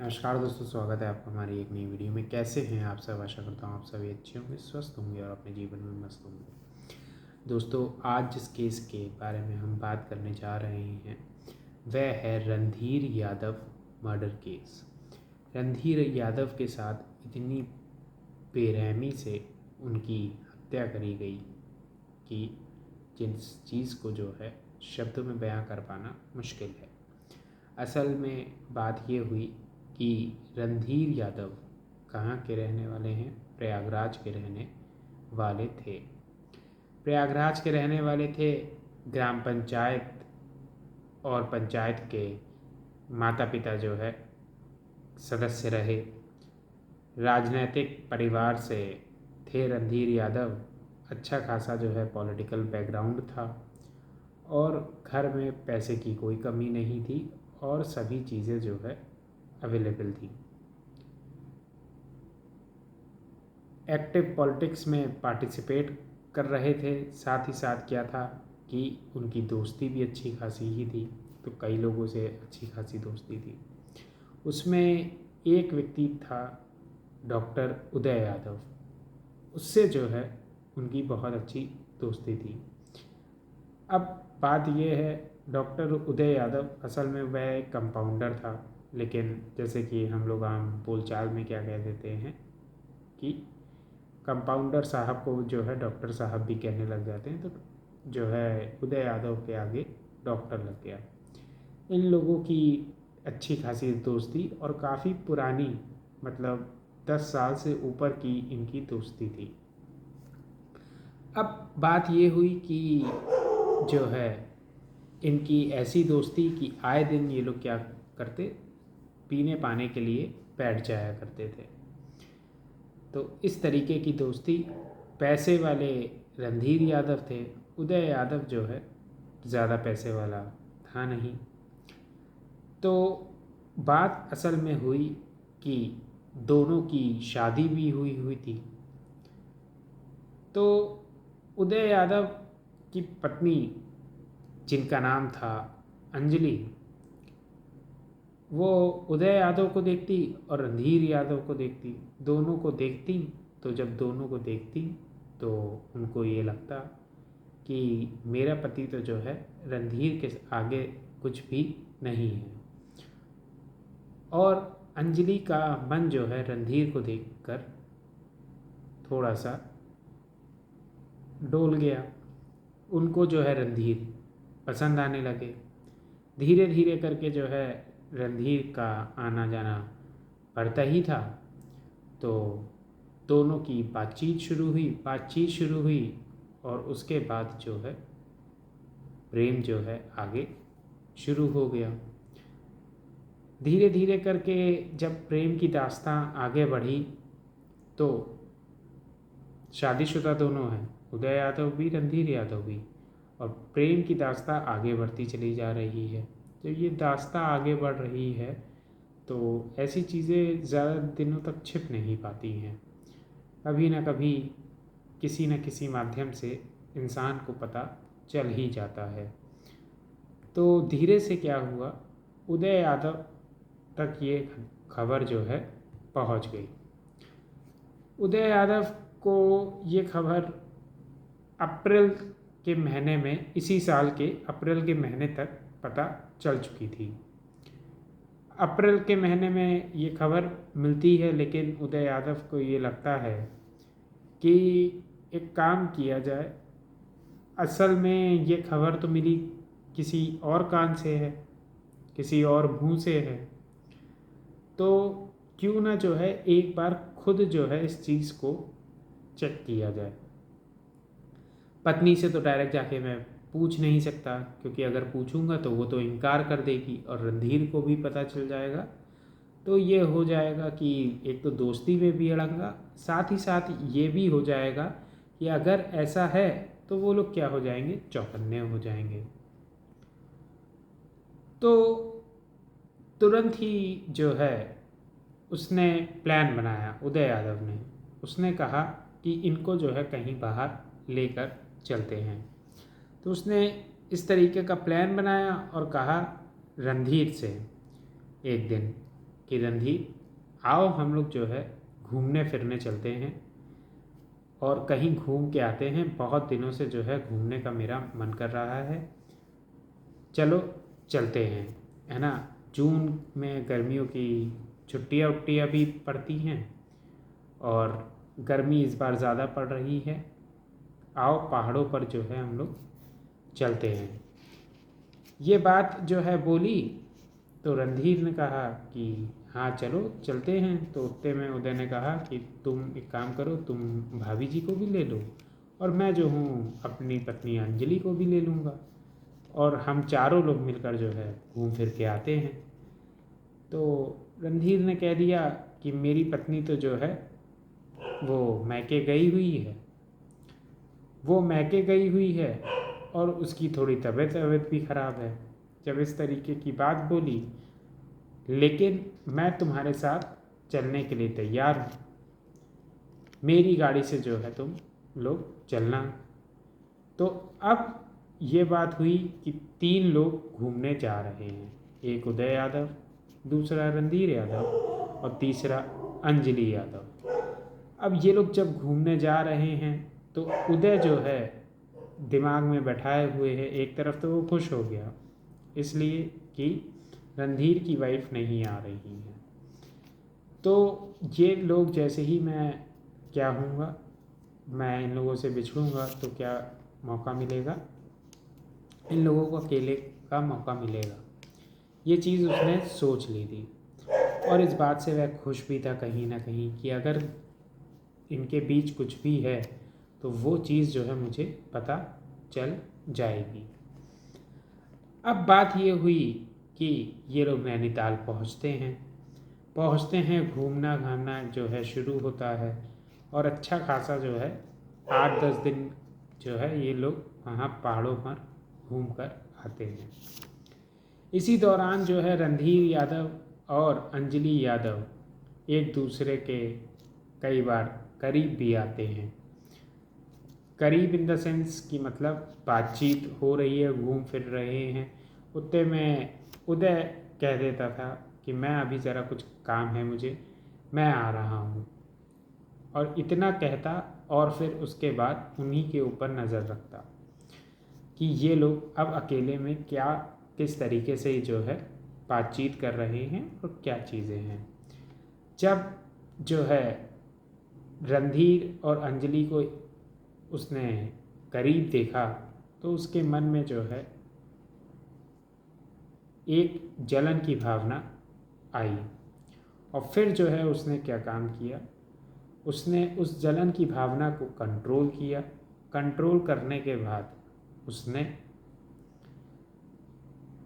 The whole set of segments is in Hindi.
नमस्कार दोस्तों, स्वागत है आपका हमारी एक नई वीडियो में। कैसे हैं आप सब? आशा करता हूँ आप सभी अच्छे होंगे, स्वस्थ होंगे और अपने जीवन में मस्त होंगे। दोस्तों, आज जिस केस के बारे में हम बात करने जा रहे हैं वह है रणधीर यादव मर्डर केस। रणधीर यादव के साथ इतनी बेरहमी से उनकी हत्या करी गई कि जिस चीज़ को जो है शब्दों में बयां कर पाना मुश्किल है। असल में बात ये हुई कि रणधीर यादव कहाँ के रहने वाले हैं? प्रयागराज के रहने वाले थे। प्रयागराज के रहने वाले थे। ग्राम पंचायत और पंचायत के माता पिता जो है सदस्य रहे। राजनैतिक परिवार से थे रणधीर यादव। अच्छा खासा जो है पॉलिटिकल बैकग्राउंड था और घर में पैसे की कोई कमी नहीं थी और सभी चीज़ें जो है अवेलेबल थी। एक्टिव पॉलिटिक्स में पार्टिसिपेट कर रहे थे। साथ ही साथ क्या था कि उनकी दोस्ती भी अच्छी खासी ही थी, तो कई लोगों से अच्छी खासी दोस्ती थी। उसमें एक व्यक्ति था डॉक्टर उदय यादव, उससे जो है उनकी बहुत अच्छी दोस्ती थी। अब बात यह है, डॉक्टर उदय यादव असल में वह एक कंपाउंडर था, लेकिन जैसे कि हम लोग आम बोलचाल में क्या कह देते हैं कि कंपाउंडर साहब को जो है डॉक्टर साहब भी कहने लग जाते हैं, तो जो है उदय यादव के आगे डॉक्टर लग गया। इन लोगों की अच्छी खासी दोस्ती और काफ़ी पुरानी, मतलब 10 साल से ऊपर की इनकी दोस्ती थी। अब बात ये हुई कि जो है इनकी ऐसी दोस्ती कि आए दिन ये लोग क्या करते, पीने पाने के लिए बैठ जाया करते थे। तो इस तरीके की दोस्ती। पैसे वाले रणधीर यादव थे, उदय यादव जो है ज़्यादा पैसे वाला था नहीं। तो बात असल में हुई कि दोनों की शादी भी हुई थी। तो उदय यादव की पत्नी, जिनका नाम था अंजलि, वो उदय यादव को देखती और रणधीर यादव को देखती। दोनों को देखती, तो जब दोनों को देखती तो उनको ये लगता कि मेरा पति तो जो है रणधीर के आगे कुछ भी नहीं है। और अंजलि का मन जो है रणधीर को देखकर थोड़ा सा डोल गया। उनको जो है रणधीर पसंद आने लगे। धीरे धीरे करके जो है रणधीर का आना जाना बढ़ता ही था। तो दोनों की बातचीत शुरू हुई और उसके बाद जो है प्रेम जो है आगे शुरू हो गया। धीरे धीरे करके जब प्रेम की दास्तां आगे बढ़ी तो शादीशुदा दोनों हैं, उदय यादव भी रणधीर यादव भी, और प्रेम की दास्तां आगे बढ़ती चली जा रही है। जब ये दास्तां आगे बढ़ रही है तो ऐसी चीज़ें ज़्यादा दिनों तक छिप नहीं पाती हैं। कभी ना कभी किसी न किसी माध्यम से इंसान को पता चल ही जाता है। तो धीरे से क्या हुआ, उदय यादव तक ये खबर जो है पहुंच गई। उदय यादव को ये खबर अप्रैल के महीने में, इसी साल के अप्रैल के महीने तक पता चल चुकी थी। अप्रैल के महीने में ये खबर मिलती है, लेकिन उदय यादव को ये लगता है कि एक काम किया जाए। असल में ये खबर तो मिली किसी और कान से है, किसी और मुंह से है, तो क्यों ना जो है एक बार खुद जो है इस चीज़ को चेक किया जाए। पत्नी से तो डायरेक्ट जाके मैं पूछ नहीं सकता, क्योंकि अगर पूछूंगा तो वो तो इनकार कर देगी और रणधीर को भी पता चल जाएगा। तो ये हो जाएगा कि एक तो दोस्ती में भी अड़ंगा, साथ ही साथ ये भी हो जाएगा कि अगर ऐसा है तो वो लोग क्या हो जाएंगे, चौकन्ने हो जाएंगे। तो तुरंत ही जो है उसने प्लान बनाया, उदय यादव ने। उसने कहा कि इनको जो है कहीं बाहर लेकर चलते हैं। तो उसने इस तरीके का प्लान बनाया और कहा रणधीर से एक दिन कि रणधीर, आओ हम लोग जो है घूमने फिरने चलते हैं और कहीं घूम के आते हैं, बहुत दिनों से जो है घूमने का मेरा मन कर रहा है, चलो चलते हैं, है ना। जून में गर्मियों की छुट्टियाँ उट्टियाँ भी पड़ती हैं और गर्मी इस बार ज़्यादा पड़ रही है, आओ पहाड़ों पर जो है हम लोग चलते हैं। ये बात जो है बोली तो रणधीर ने कहा कि हाँ चलो चलते हैं। तो उतने में उदय ने कहा कि तुम एक काम करो, तुम भाभी जी को भी ले लो और मैं जो हूँ अपनी पत्नी अंजलि को भी ले लूँगा और हम चारों लोग मिलकर जो है घूम फिर के आते हैं। तो रणधीर ने कह दिया कि मेरी पत्नी तो जो है वो मैके गई हुई है, वो मैके गई हुई है और उसकी थोड़ी तबीयत भी ख़राब है। जब इस तरीके की बात बोली, लेकिन मैं तुम्हारे साथ चलने के लिए तैयार हूँ, मेरी गाड़ी से जो है तुम लोग चलना। तो अब ये बात हुई कि 3 लोग घूमने जा रहे हैं, एक उदय यादव, दूसरा रणधीर यादव और तीसरा अंजलि यादव। अब ये लोग जब घूमने जा रहे हैं तो उदय जो है दिमाग में बैठाए हुए है, एक तरफ तो वो खुश हो गया इसलिए कि रणधीर की वाइफ नहीं आ रही है। तो ये लोग जैसे ही मैं क्या हूँगा, मैं इन लोगों से बिछड़ूँगा तो क्या मौका मिलेगा, इन लोगों को अकेले का मौका मिलेगा। ये चीज़ उसने सोच ली थी और इस बात से वह खुश भी था कहीं ना कहीं कि अगर इनके बीच कुछ भी है तो वो चीज़ जो है मुझे पता चल जाएगी। अब बात ये हुई कि ये लोग नैनीताल पहुँचते हैं, घूमना घामना जो है शुरू होता है और अच्छा खासा जो है 8-10 दिन जो है ये लोग वहाँ पहाड़ों पर घूम कर आते हैं। इसी दौरान जो है रणधीर यादव और अंजलि यादव एक दूसरे के कई बार करीब भी आते हैं। करीब इन द सेंस कि मतलब बातचीत हो रही है, घूम फिर रहे हैं, उतने में उदय कह देता था कि मैं अभी ज़रा कुछ काम है मुझे, मैं आ रहा हूँ, और इतना कहता और फिर उसके बाद उन्हीं के ऊपर नज़र रखता कि ये लोग अब अकेले में क्या किस तरीके से जो है बातचीत कर रहे हैं और क्या चीज़ें हैं। जब जो है रणधीर और अंजलि को उसने करीब देखा तो उसके मन में जो है एक जलन की भावना आई और फिर जो है उसने क्या काम किया, उसने उस जलन की भावना को कंट्रोल किया। कंट्रोल करने के बाद उसने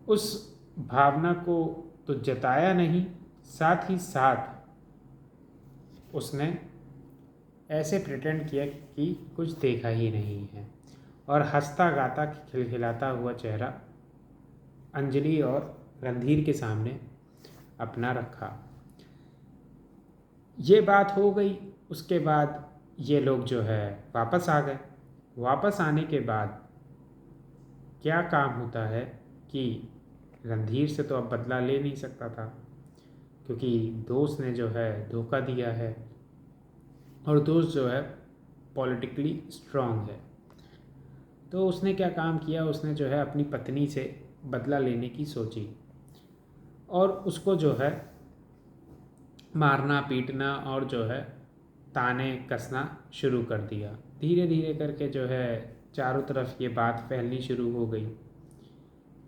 उस भावना को तो जताया नहीं, साथ ही साथ उसने ऐसे प्रिटेंड किया कि कुछ देखा ही नहीं है और हंसता गाता खिलखिलाता हुआ चेहरा अंजलि और रणधीर के सामने अपना रखा। ये बात हो गई। उसके बाद ये लोग जो है वापस आ गए। वापस आने के बाद क्या काम होता है कि रणधीर से तो अब बदला ले नहीं सकता था क्योंकि दोस्त ने जो है धोखा दिया है और दोस्त जो है पॉलिटिकली स्ट्रांग है। तो उसने क्या काम किया, उसने जो है अपनी पत्नी से बदला लेने की सोची और उसको जो है मारना पीटना और जो है ताने कसना शुरू कर दिया। धीरे धीरे करके जो है चारों तरफ ये बात फैलनी शुरू हो गई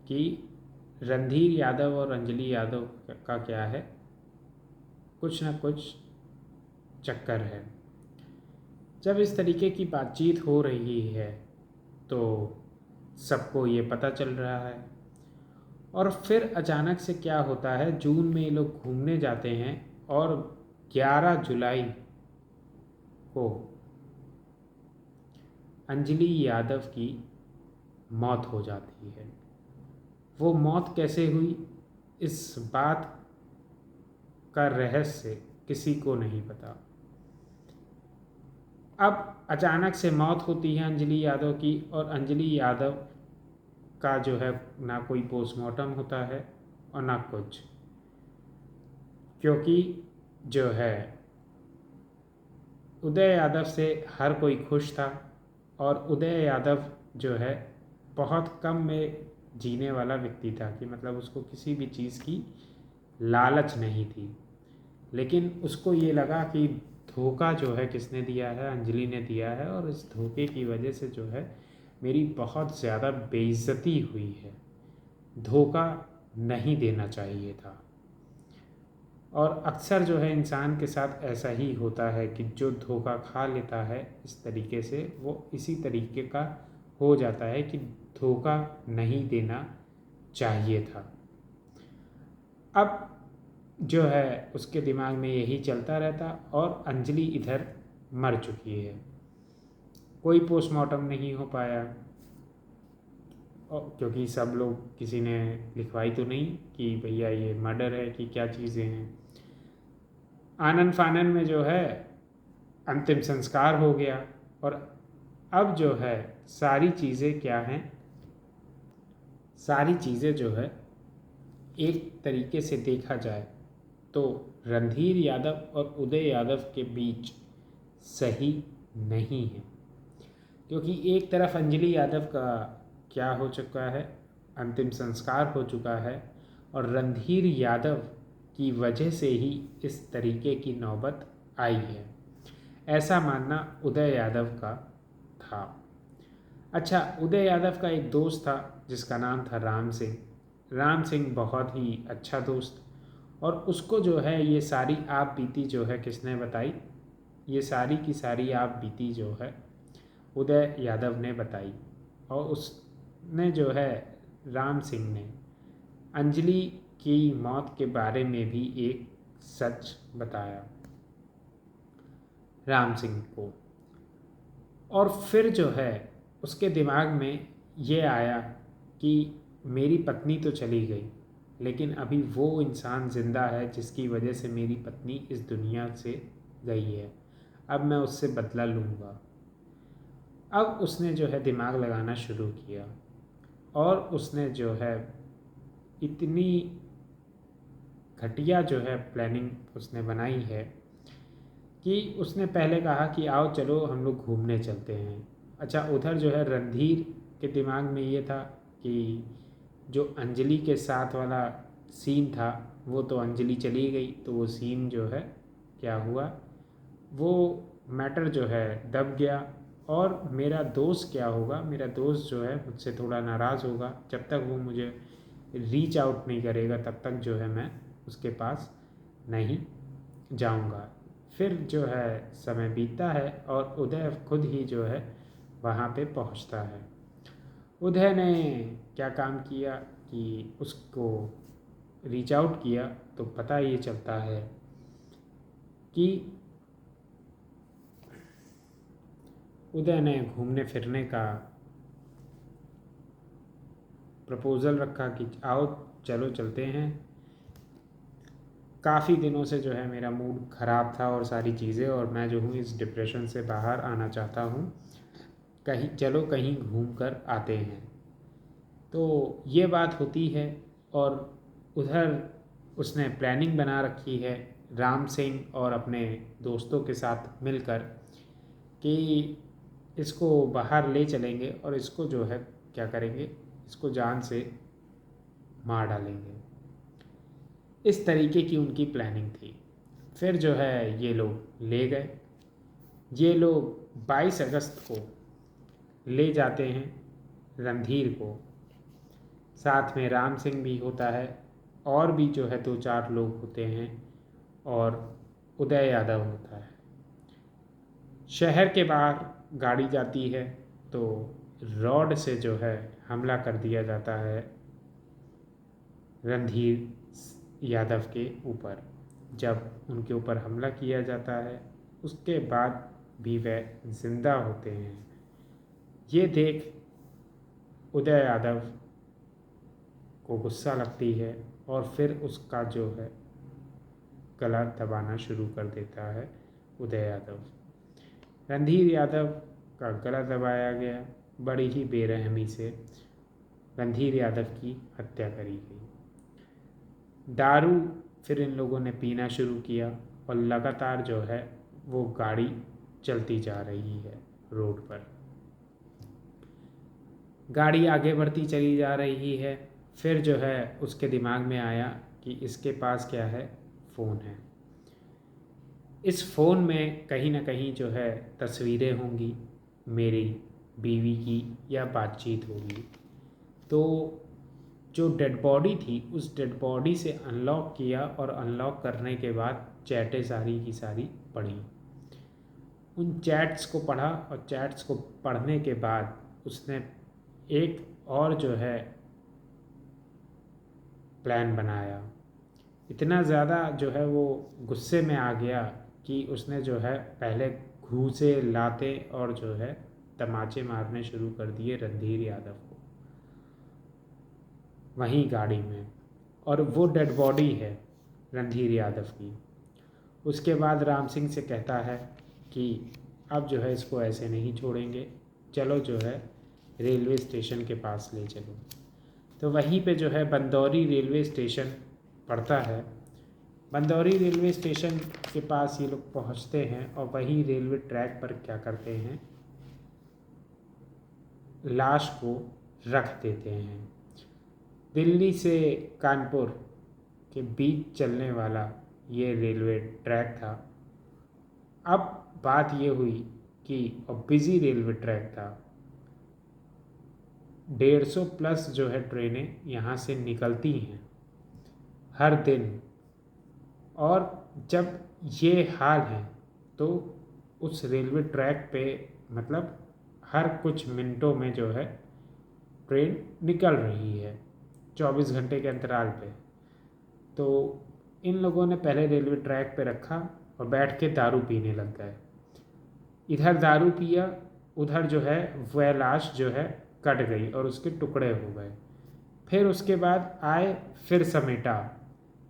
कि रणधीर यादव और अंजलि यादव का क्या है, कुछ ना कुछ चक्कर है। जब इस तरीके की बातचीत हो रही है तो सबको ये पता चल रहा है और फिर अचानक से क्या होता है, जून में ये लोग घूमने जाते हैं और 11 जुलाई को अंजलि यादव की मौत हो जाती है। वो मौत कैसे हुई, इस बात का रहस्य किसी को नहीं पता। अब अचानक से मौत होती है अंजलि यादव की और अंजलि यादव का जो है ना कोई पोस्टमार्टम होता है और ना कुछ। क्योंकि जो है उदय यादव से हर कोई खुश था और उदय यादव जो है बहुत कम में जीने वाला व्यक्ति था कि मतलब उसको किसी भी चीज़ की लालच नहीं थी। लेकिन उसको ये लगा कि धोखा जो है किसने दिया है, अंजलि ने दिया है, और इस धोखे की वजह से जो है मेरी बहुत ज़्यादा बेइज्जती हुई है। धोखा नहीं देना चाहिए था। और अक्सर जो है इंसान के साथ ऐसा ही होता है कि जो धोखा खा लेता है इस तरीके से, वो इसी तरीके का हो जाता है कि धोखा नहीं देना चाहिए था। अब जो है उसके दिमाग में यही चलता रहता और अंजलि इधर मर चुकी है। कोई पोस्टमार्टम नहीं हो पाया क्योंकि सब लोग, किसी ने लिखवाई तो नहीं कि भैया ये मर्डर है कि क्या चीज़ें हैं। आनन फानन में जो है अंतिम संस्कार हो गया और अब जो है सारी चीज़ें क्या हैं, सारी चीज़ें जो है एक तरीके से देखा जाए तो रणधीर यादव और उदय यादव के बीच सही नहीं है। क्योंकि एक तरफ अंजलि यादव का क्या हो चुका है, अंतिम संस्कार हो चुका है और रणधीर यादव की वजह से ही इस तरीके की नौबत आई है, ऐसा मानना उदय यादव का था। अच्छा, उदय यादव का एक दोस्त था जिसका नाम था राम सिंह। राम सिंह बहुत ही अच्छा दोस्त, और उसको जो है ये सारी आप बीती जो है किसने बताई, ये सारी की सारी आप बीती जो है उदय यादव ने बताई। और उसने जो है, राम सिंह ने अंजलि की मौत के बारे में भी एक सच बताया राम सिंह को। और फिर जो है उसके दिमाग में ये आया कि मेरी पत्नी तो चली गई, लेकिन अभी वो इंसान ज़िंदा है जिसकी वजह से मेरी पत्नी इस दुनिया से गई है। अब मैं उससे बदला लूँगा। अब उसने जो है दिमाग लगाना शुरू किया और उसने जो है इतनी घटिया जो है प्लानिंग उसने बनाई है कि उसने पहले कहा कि आओ चलो हम लोग घूमने चलते हैं। अच्छा, उधर जो है रणधीर के दिमाग में ये था कि जो अंजलि के साथ वाला सीन था वो तो अंजलि चली गई, तो वो सीन जो है क्या हुआ, वो मैटर जो है दब गया। और मेरा दोस्त क्या होगा, मेरा दोस्त जो है मुझसे थोड़ा नाराज़ होगा, जब तक वो मुझे रीच आउट नहीं करेगा तब तक जो है मैं उसके पास नहीं जाऊंगा। फिर जो है समय बीतता है और उदय खुद ही जो है वहाँ पे पहुँचता है। उदय ने क्या काम किया कि उसको रीच आउट किया, तो पता ये चलता है कि उदय ने घूमने फिरने का प्रपोज़ल रखा कि आओ चलो चलते हैं। काफ़ी दिनों से जो है मेरा मूड ख़राब था और सारी चीज़ें, और मैं जो हूँ इस डिप्रेशन से बाहर आना चाहता हूँ, कहीं चलो कहीं घूम कर आते हैं। तो ये बात होती है और उधर उसने प्लानिंग बना रखी है राम सिंह और अपने दोस्तों के साथ मिलकर कि इसको बाहर ले चलेंगे और इसको जो है क्या करेंगे, इसको जान से मार डालेंगे। इस तरीके की उनकी प्लानिंग थी। फिर जो है ये लोग ले गए। ये लोग 22 अगस्त को ले जाते हैं रणधीर को, साथ में राम सिंह भी होता है और भी जो है 2-4 लोग होते हैं और उदय यादव होता है। शहर के बाहर गाड़ी जाती है तो रॉड से जो है हमला कर दिया जाता है रणधीर यादव के ऊपर। जब उनके ऊपर हमला किया जाता है उसके बाद भी वह जिंदा होते हैं। ये देख उदय यादव को गुस्सा लगती है और फिर उसका जो है गला दबाना शुरू कर देता है उदय यादव। रणधीर यादव का गला दबाया गया, बड़ी ही बेरहमी से रणधीर यादव की हत्या करी गई। दारू फिर इन लोगों ने पीना शुरू किया और लगातार जो है वो गाड़ी चलती जा रही है रोड पर। गाड़ी आगे बढ़ती चली जा रही है। फिर जो है उसके दिमाग में आया कि इसके पास क्या है, फ़ोन है। इस फ़ोन में कहीं ना कहीं जो है तस्वीरें होंगी मेरी बीवी की या बातचीत होगी। तो जो डेड बॉडी थी उस डेड बॉडी से अनलॉक किया और अनलॉक करने के बाद चैटें सारी की सारी पढ़ी। उन चैट्स को पढ़ा और चैट्स को पढ़ने के बाद उसने एक और जो है प्लान बनाया। इतना ज़्यादा जो है वो गुस्से में आ गया कि उसने जो है पहले घूंसे लाते और जो है तमाचे मारने शुरू कर दिए रणधीर यादव को वहीं गाड़ी में। और वो डेड बॉडी है रणधीर यादव की। उसके बाद राम सिंह से कहता है कि अब जो है इसको ऐसे नहीं छोड़ेंगे, चलो जो है रेलवे स्टेशन के पास ले चलो। तो वहीं पे जो है बंदौरी रेलवे स्टेशन पड़ता है। बंदौरी रेलवे स्टेशन के पास ये लोग पहुंचते हैं और वहीं रेलवे ट्रैक पर क्या करते हैं, लाश को रख देते हैं। दिल्ली से कानपुर के बीच चलने वाला ये रेलवे ट्रैक था। अब बात ये हुई कि अब बिज़ी रेलवे ट्रैक था, 150 प्लस जो है ट्रेनें यहाँ से निकलती हैं हर दिन। और जब ये हाल है तो उस रेलवे ट्रैक पे मतलब हर कुछ मिनटों में जो है ट्रेन निकल रही है 24 घंटे के अंतराल पे। तो इन लोगों ने पहले रेलवे ट्रैक पे रखा और बैठ के दारू पीने लग गए। इधर दारू पिया, उधर जो है वह लाश जो है कट गई और उसके टुकड़े हो गए। फिर उसके बाद आए, फिर समेटा,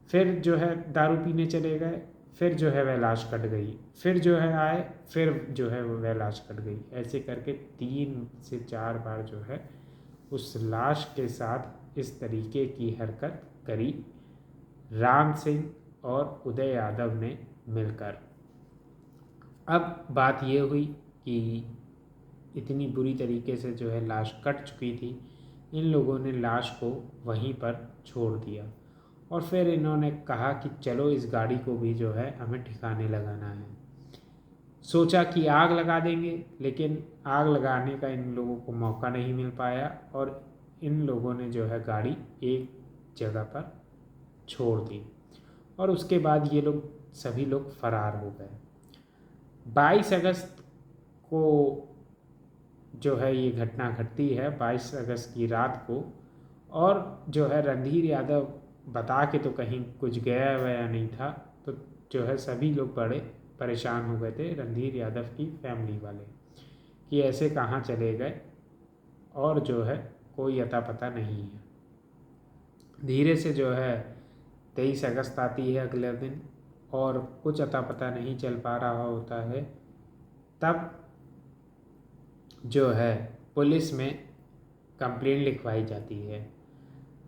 फिर जो है दारू पीने चले गए, फिर जो है वह लाश कट गई, फिर जो है आए, फिर जो है वह लाश कट गई। ऐसे करके 3 से 4 बार जो है उस लाश के साथ इस तरीके की हरकत करी राम सिंह और उदय यादव ने मिलकर। अब बात ये हुई कि इतनी बुरी तरीके से जो है लाश कट चुकी थी, इन लोगों ने लाश को वहीं पर छोड़ दिया और फिर इन्होंने कहा कि चलो इस गाड़ी को भी जो है हमें ठिकाने लगाना है। सोचा कि आग लगा देंगे, लेकिन आग लगाने का इन लोगों को मौका नहीं मिल पाया और इन लोगों ने जो है गाड़ी एक जगह पर छोड़ दी और उसके बाद ये लोग सभी लोग फरार हो गए। 22 अगस्त को जो है ये घटना घटती है, 22 अगस्त की रात को। और जो है रणधीर यादव बता के तो कहीं कुछ गया वया नहीं था, तो जो है सभी लोग बड़े परेशान हो गए थे रणधीर यादव की फैमिली वाले कि ऐसे कहाँ चले गए और जो है कोई अता पता नहीं है। धीरे से जो है 23 अगस्त आती है अगले दिन और कुछ अता पता नहीं चल पा रहा होता है। तब जो है पुलिस में कंप्लेंट लिखवाई जाती है।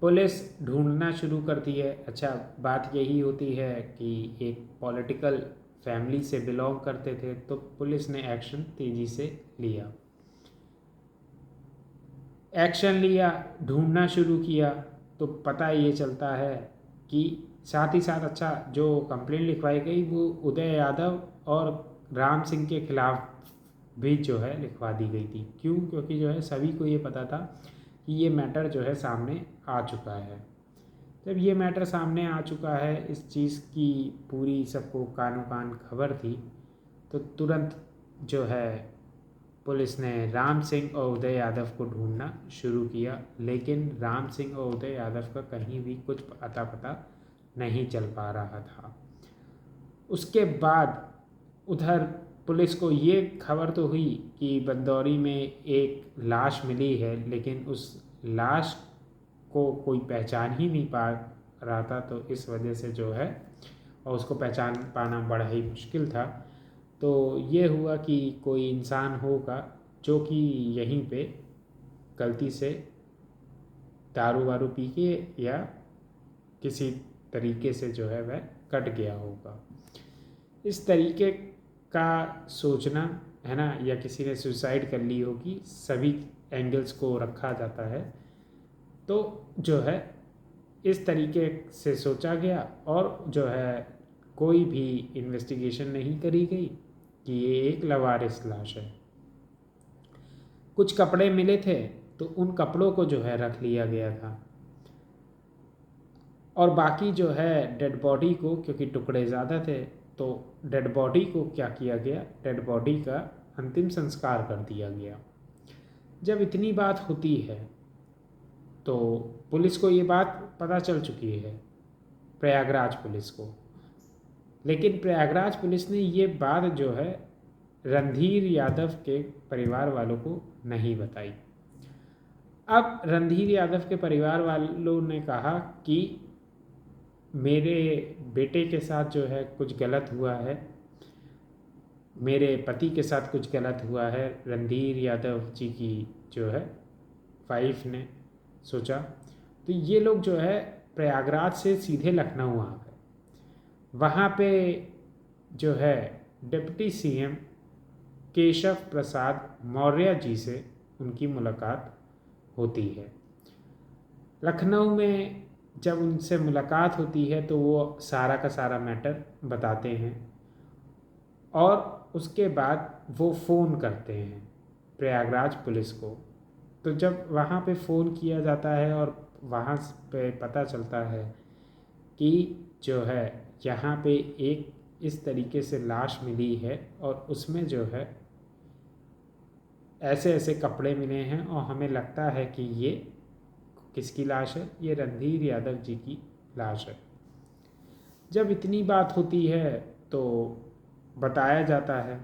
पुलिस ढूंढना शुरू करती है। अच्छा, बात यही होती है कि एक पॉलिटिकल फैमिली से बिलोंग करते थे, तो पुलिस ने एक्शन तेज़ी से लिया। एक्शन लिया, ढूंढना शुरू किया, तो पता ये चलता है कि साथ ही साथ अच्छा जो कंप्लेंट लिखवाई गई वो उदय यादव और राम सिंह के खिलाफ भी जो है लिखवा दी गई थी। क्यों? क्योंकि जो है सभी को ये पता था कि ये मैटर जो है सामने आ चुका है। जब ये मैटर सामने आ चुका है, इस चीज़ की पूरी सबको कानो कान खबर थी, तो तुरंत जो है पुलिस ने राम सिंह और उदय यादव को ढूंढना शुरू किया, लेकिन राम सिंह और उदय यादव का कहीं भी कुछ अता पता नहीं चल पा रहा था। उसके बाद उधर पुलिस को ये खबर तो हुई कि बंदौरी में एक लाश मिली है, लेकिन उस लाश को कोई पहचान ही नहीं पा रहा था, तो इस वजह से जो है और उसको पहचान पाना बड़ा ही मुश्किल था। तो ये हुआ कि कोई इंसान होगा जो कि यहीं पे गलती से दारू वारू पी के या किसी तरीके से जो है वह कट गया होगा। इस तरीके का सोचना है ना, या किसी ने सुसाइड कर ली होगी, सभी एंगल्स को रखा जाता है, तो जो है इस तरीके से सोचा गया और जो है कोई भी इन्वेस्टिगेशन नहीं करी गई कि ये एक लवारिस लाश है। कुछ कपड़े मिले थे तो उन कपड़ों को जो है रख लिया गया था, और बाकी जो है डेड बॉडी को, क्योंकि टुकड़े ज़्यादा थे, तो डेड बॉडी को क्या किया गया, डेड बॉडी का अंतिम संस्कार कर दिया गया। जब इतनी बात होती है तो पुलिस को ये बात पता चल चुकी है, प्रयागराज पुलिस को, लेकिन प्रयागराज पुलिस ने ये बात जो है रणधीर यादव के परिवार वालों को नहीं बताई। अब रणधीर यादव के परिवार वालों ने कहा कि मेरे बेटे के साथ जो है कुछ गलत हुआ है, मेरे पति के साथ कुछ गलत हुआ है। रणधीर यादव जी की जो है वाइफ ने सोचा, तो ये लोग जो है प्रयागराज से सीधे लखनऊ आ गए। वहाँ पे जो है डिप्टी सीएम केशव प्रसाद मौर्य जी से उनकी मुलाकात होती है। लखनऊ में जब उनसे मुलाकात होती है तो वो सारा का सारा मैटर बताते हैं, और उसके बाद वो फ़ोन करते हैं प्रयागराज पुलिस को। तो जब वहाँ पे फ़ोन किया जाता है और वहाँ पे पता चलता है कि जो है यहाँ पे एक इस तरीके से लाश मिली है, और उसमें जो है ऐसे ऐसे कपड़े मिले हैं, और हमें लगता है कि ये किसकी लाश है, ये रणधीर यादव जी की लाश है। जब इतनी बात होती है तो बताया जाता है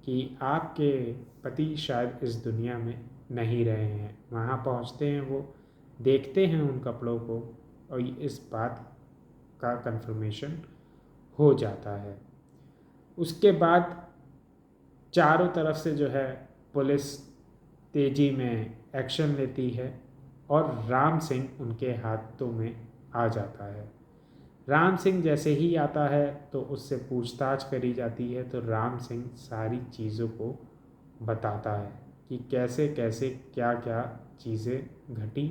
कि आपके पति शायद इस दुनिया में नहीं रहे हैं। वहाँ पहुँचते हैं, वो देखते हैं उन कपड़ों को, और इस बात का कंफर्मेशन हो जाता है। उसके बाद चारों तरफ से जो है पुलिस तेज़ी में एक्शन लेती है, और राम सिंह उनके हाथों में आ जाता है। राम सिंह जैसे ही आता है तो उससे पूछताछ करी जाती है, तो राम सिंह सारी चीज़ों को बताता है कि कैसे कैसे क्या क्या चीज़ें घटी,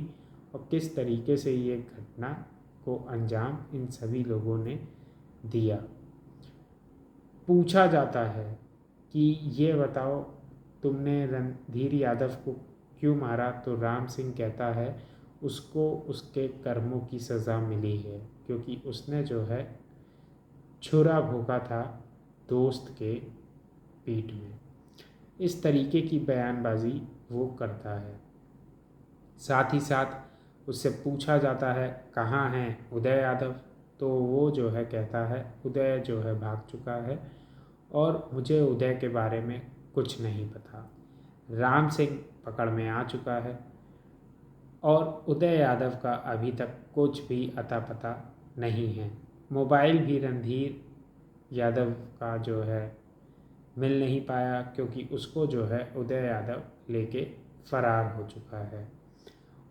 और किस तरीके से ये घटना को अंजाम इन सभी लोगों ने दिया। पूछा जाता है कि ये बताओ तुमने रणधीर यादव को क्यों मारा, तो राम सिंह कहता है उसको उसके कर्मों की सज़ा मिली है, क्योंकि उसने जो है छुरा भोंका था दोस्त के पीठ में। इस तरीके की बयानबाजी वो करता है। साथ ही साथ उससे पूछा जाता है कहाँ हैं उदय यादव, तो वो जो है कहता है उदय जो है भाग चुका है, और मुझे उदय के बारे में कुछ नहीं पता। राम सिंह पकड़ में आ चुका है, और उदय यादव का अभी तक कुछ भी अता पता नहीं है। मोबाइल भी रणधीर यादव का जो है मिल नहीं पाया, क्योंकि उसको जो है उदय यादव लेके फरार हो चुका है।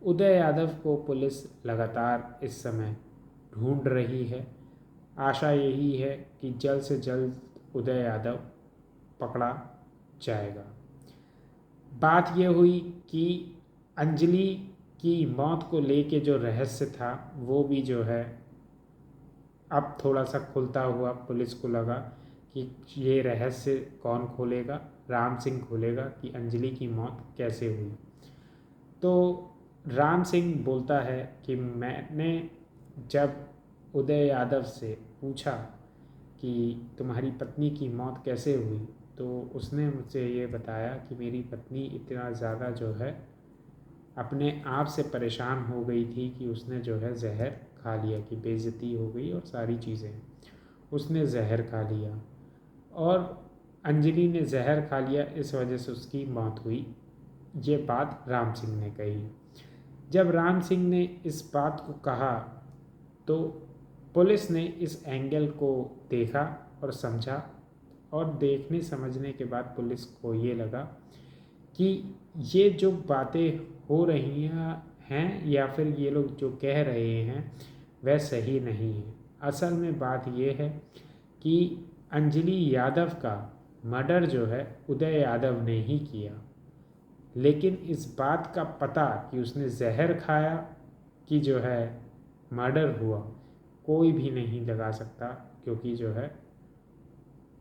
उदय यादव को पुलिस लगातार इस समय ढूंढ रही है। आशा यही है कि जल्द से जल्द उदय यादव पकड़ा जाएगा। बात ये हुई कि अंजलि की मौत को लेके जो रहस्य था वो भी जो है अब थोड़ा सा खुलता हुआ पुलिस को लगा कि ये रहस्य कौन खोलेगा, राम सिंह खोलेगा कि अंजलि की मौत कैसे हुई। तो राम सिंह बोलता है कि मैंने जब उदय यादव से पूछा कि तुम्हारी पत्नी की मौत कैसे हुई, तो उसने मुझसे ये बताया कि मेरी पत्नी इतना ज़्यादा जो है अपने आप से परेशान हो गई थी कि उसने जो है जहर खा लिया, कि बेइज्जती हो गई और सारी चीज़ें, उसने जहर खा लिया, और अंजलि ने जहर खा लिया, इस वजह से उसकी मौत हुई। ये बात राम सिंह ने कही। जब राम सिंह ने इस बात को कहा तो पुलिस ने इस एंगल को देखा और समझा, और देखने समझने के बाद पुलिस को ये लगा कि ये जो बातें हो रही हैं या फिर ये लोग जो कह रहे हैं वह सही नहीं है। असल में बात यह है कि अंजलि यादव का मर्डर जो है उदय यादव ने ही किया, लेकिन इस बात का पता कि उसने जहर खाया कि जो है मर्डर हुआ कोई भी नहीं लगा सकता, क्योंकि जो है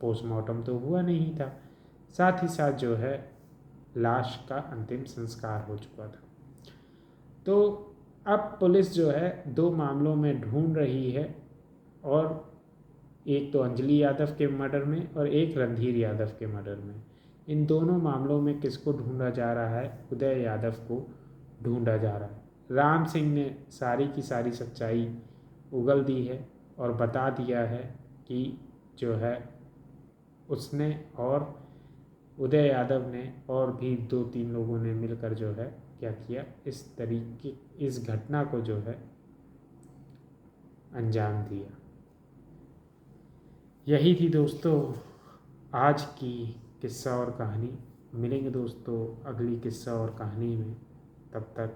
पोस्टमार्टम तो हुआ नहीं था, साथ ही साथ जो है लाश का अंतिम संस्कार हो चुका था। तो अब पुलिस जो है दो मामलों में ढूंढ रही है, और एक तो अंजलि यादव के मर्डर में और एक रणधीर यादव के मर्डर में। इन दोनों मामलों में किसको ढूंढा जा रहा है? उदय यादव को ढूंढा जा रहा है। राम सिंह ने सारी की सारी सच्चाई उगल दी है और बता दिया है कि जो है उसने और उदय यादव ने और भी 2-3 लोगों ने मिलकर जो है क्या किया, इस तरीके इस घटना को जो है अंजाम दिया। यही थी दोस्तों आज की किस्सा और कहानी। मिलेंगे दोस्तों अगली किस्सा और कहानी में, तब तक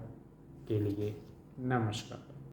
के लिए नमस्कार।